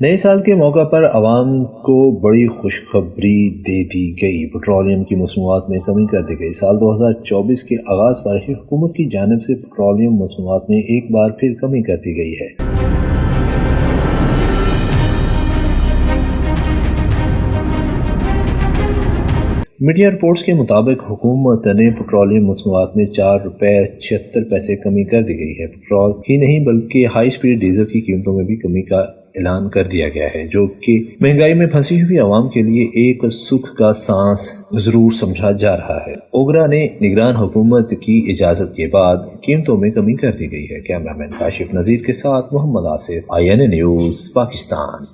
नए साल के मौका पर आवाम को बड़ी खुशखबरी दे दी गई। पेट्रोलियम की मसनूआत में कमी कर दी गई। साल 2024 के आगाज पर ही हुकूमत की जानिब से पेट्रोलियम मसनूआत में एक बार फिर कमी कर दी गई है। मीडिया रिपोर्ट्स के मुताबिक हुकूमत ने पेट्रोलियम मसनूआत में ₹4.76 कमी कर दी गई है। पेट्रोल ही नहीं बल्कि हाई स्पीड डीजल की कीमतों में भी कमी का ऐलान कर दिया गया है, जो कि महंगाई में फंसी हुई आवाम के लिए एक सुख का सांस जरूर समझा जा रहा है। ओगरा ने निगरान हुकूमत की इजाजत के बाद कीमतों में कमी कर दी गई है। कैमरामैन काशिफ नजीर के साथ मोहम्मद आसिफ, INA न्यूज़, पाकिस्तान।